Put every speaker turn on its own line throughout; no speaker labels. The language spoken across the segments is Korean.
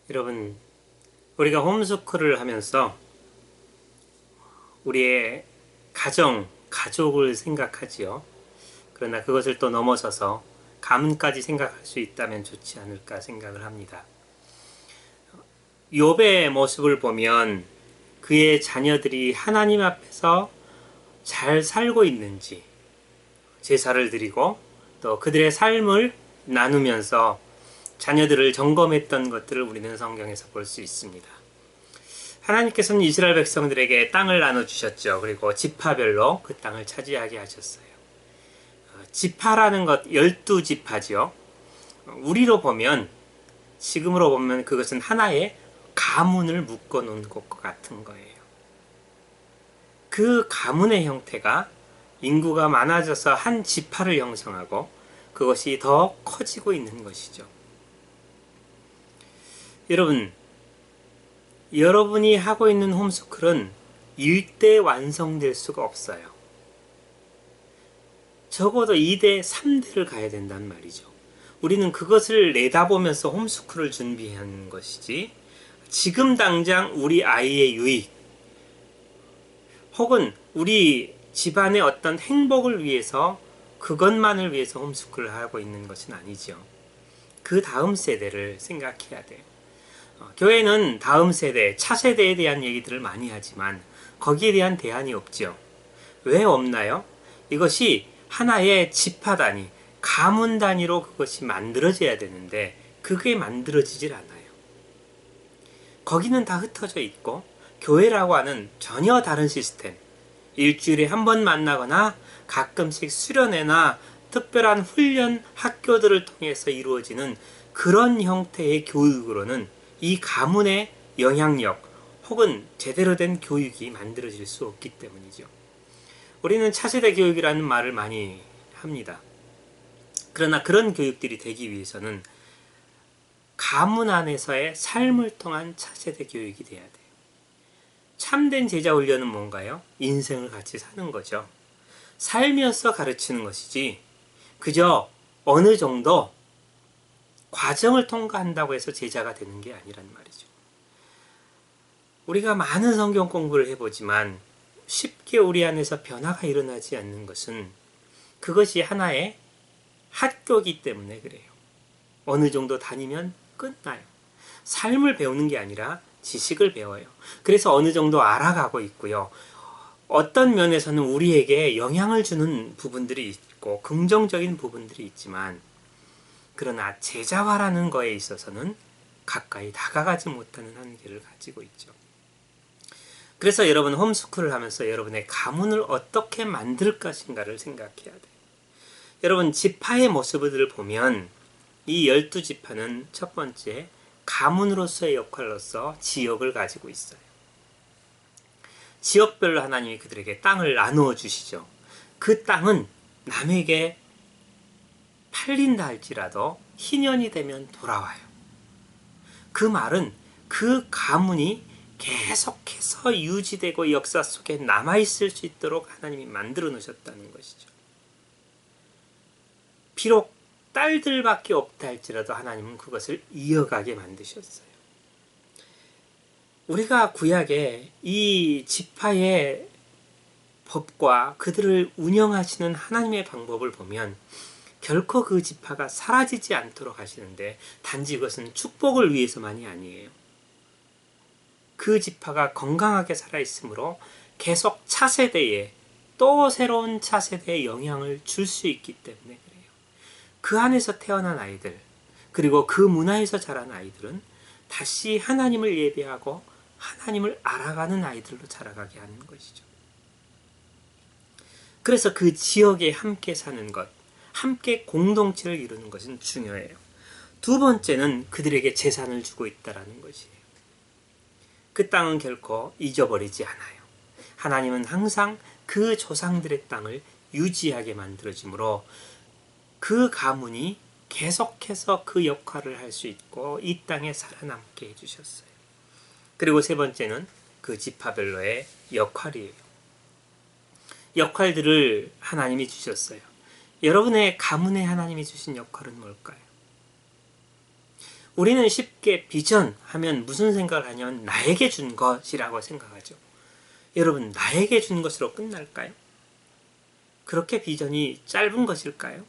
여러분, 우리가 홈스쿨을 하면서 우리의 가족을 생각하지요. 그러나 그것을 또 넘어서서 가문까지 생각할 수 있다면 좋지 않을까 생각을 합니다. 욥의 모습을 보면 그의 자녀들이 하나님 앞에서 잘 살고 있는지 제사를 드리고 또 그들의 삶을 나누면서 자녀들을 점검했던 것들을 우리는 성경에서 볼 수 있습니다. 하나님께서는 이스라엘 백성들에게 땅을 나눠주셨죠. 그리고 지파별로 그 땅을 차지하게 하셨어요. 지파라는 것 12지파죠. 우리로 보면, 지금으로 보면 그것은 하나의 가문을 묶어 놓은 것과 같은 거예요. 그 가문의 형태가 인구가 많아져서 한 지파를 형성하고 그것이 더 커지고 있는 것이죠. 여러분이 하고 있는 홈스쿨은 일대 완성될 수가 없어요. 적어도 2대, 3대를 가야 된단 말이죠. 우리는 그것을 내다보면서 홈스쿨을 준비하는 것이지, 지금 당장 우리 아이의 유익, 혹은 우리 집안의 어떤 행복을 위해서, 그것만을 위해서 홈스쿨을 하고 있는 것은 아니죠. 그 다음 세대를 생각해야 돼요. 교회는 다음 세대, 차세대에 대한 얘기들을 많이 하지만 거기에 대한 대안이 없죠. 왜 없나요? 이것이 하나의 지파 단위, 가문 단위로 그것이 만들어져야 되는데 그게 만들어지질 않아요. 거기는 다 흩어져 있고 교회라고 하는 전혀 다른 시스템, 일주일에 한 번 만나거나 가끔씩 수련회나 특별한 훈련 학교들을 통해서 이루어지는 그런 형태의 교육으로는 이 가문의 영향력 혹은 제대로 된 교육이 만들어질 수 없기 때문이죠. 우리는 차세대 교육이라는 말을 많이 합니다. 그러나 그런 교육들이 되기 위해서는 가문 안에서의 삶을 통한 차세대 교육이 돼야 돼요. 참된 제자 훈련은 뭔가요? 인생을 같이 사는 거죠. 살면서 가르치는 것이지 그저 어느 정도 과정을 통과한다고 해서 제자가 되는 게 아니란 말이죠. 우리가 많은 성경 공부를 해보지만 쉽게 우리 안에서 변화가 일어나지 않는 것은 그것이 하나의 학교이기 때문에 그래요. 어느 정도 다니면 끝나요. 삶을 배우는 게 아니라 지식을 배워요. 그래서 어느 정도 알아가고 있고요. 어떤 면에서는 우리에게 영향을 주는 부분들이 있고 긍정적인 부분들이 있지만, 그러나 제자화라는 거에 있어서는 가까이 다가가지 못하는 한계를 가지고 있죠. 그래서 여러분 홈스쿨을 하면서 여러분의 가문을 어떻게 만들 것인가를 생각해야 돼요. 여러분 지파의 모습을 보면 이 12지파는 첫 번째 가문으로서의 역할로서 지역을 가지고 있어요. 지역별로 하나님이 그들에게 땅을 나누어 주시죠. 그 땅은 남에게 팔린다 할지라도 희년이 되면 돌아와요. 그 말은 그 가문이 계속해서 유지되고 역사 속에 남아있을 수 있도록 하나님이 만들어 놓으셨다는 것이죠. 비록 딸들밖에 없다 할지라도 하나님은 그것을 이어가게 만드셨어요. 우리가 구약에 이 지파의 법과 그들을 운영하시는 하나님의 방법을 보면 결코 그 지파가 사라지지 않도록 하시는데, 단지 그것은 축복을 위해서만이 아니에요. 그 지파가 건강하게 살아있으므로 계속 차세대에 또 새로운 차세대에 영향을 줄 수 있기 때문에 그래요. 그 안에서 태어난 아이들, 그리고 그 문화에서 자란 아이들은 다시 하나님을 예배하고 하나님을 알아가는 아이들로 자라가게 하는 것이죠. 그래서 그 지역에 함께 사는 것, 함께 공동체를 이루는 것은 중요해요. 두 번째는 그들에게 재산을 주고 있다는 것이에요. 그 땅은 결코 잊어버리지 않아요. 하나님은 항상 그 조상들의 땅을 유지하게 만들어주므로 그 가문이 계속해서 그 역할을 할 수 있고 이 땅에 살아남게 해주셨어요. 그리고 세 번째는 그 지파별로의 역할이에요. 역할들을 하나님이 주셨어요. 여러분의 가문에 하나님이 주신 역할은 뭘까요? 우리는 쉽게 비전 하면 무슨 생각을 하냐면 나에게 준 것이라고 생각하죠. 여러분, 나에게 준 것으로 끝날까요? 그렇게 비전이 짧은 것일까요?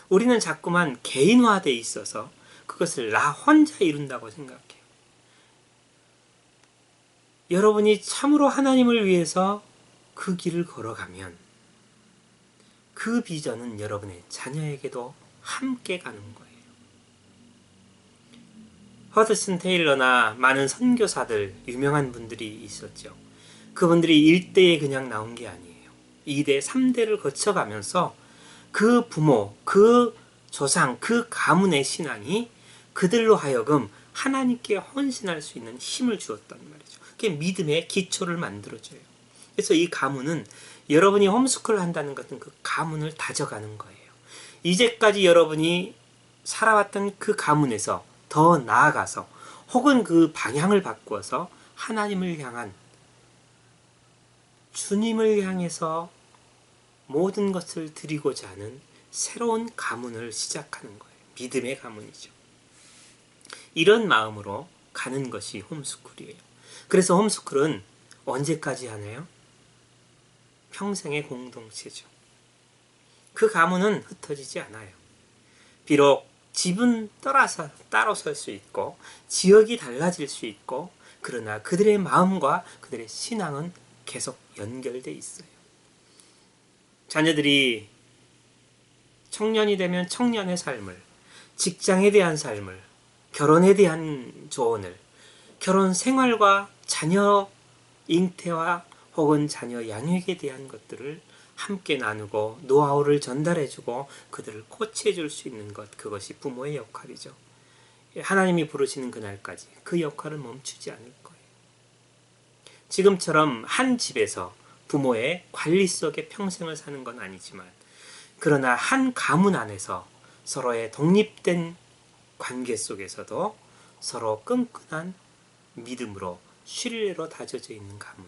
우리는 자꾸만 개인화되어 있어서 그것을 나 혼자 이룬다고 생각해요. 여러분이 참으로 하나님을 위해서 그 길을 걸어가면 그 비전은 여러분의 자녀에게도 함께 가는 거예요. 허드슨 테일러나 많은 선교사들, 유명한 분들이 있었죠. 그분들이 1대에 그냥 나온 게 아니에요. 2대, 3대를 거쳐가면서 그 부모, 그 조상, 그 가문의 신앙이 그들로 하여금 하나님께 헌신할 수 있는 힘을 주었단 말이죠. 그게 믿음의 기초를 만들어줘요. 그래서 이 가문은 여러분이 홈스쿨을 한다는 것은 그 가문을 다져가는 거예요. 이제까지 여러분이 살아왔던 그 가문에서 더 나아가서 혹은 그 방향을 바꾸어서 하나님을 향한 주님을 향해서 모든 것을 드리고자 하는 새로운 가문을 시작하는 거예요. 믿음의 가문이죠. 이런 마음으로 가는 것이 홈스쿨이에요. 그래서 홈스쿨은 언제까지 하나요? 평생의 공동체죠. 그 가문은 흩어지지 않아요. 비록 집은 따로 설 수 있고 지역이 달라질 수 있고 그러나 그들의 마음과 그들의 신앙은 계속 연결돼 있어요. 자녀들이 청년이 되면 청년의 삶을, 직장에 대한 삶을, 결혼에 대한 조언을, 결혼 생활과 자녀 잉태와 혹은 자녀 양육에 대한 것들을 함께 나누고 노하우를 전달해주고 그들을 코치해줄 수 있는 것, 그것이 부모의 역할이죠. 하나님이 부르시는 그날까지 그 역할을 멈추지 않을 거예요. 지금처럼 한 집에서 부모의 관리 속에 평생을 사는 건 아니지만 그러나 한 가문 안에서 서로의 독립된 관계 속에서도 서로 끈끈한 믿음으로 신뢰로 다져져 있는 가문,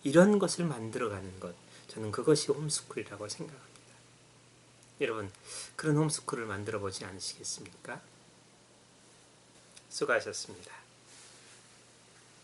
이런 것을 만들어가는 것, 저는 그것이 홈스쿨이라고 생각합니다. 여러분, 그런 홈스쿨을 만들어 보지 않으시겠습니까? 수고하셨습니다.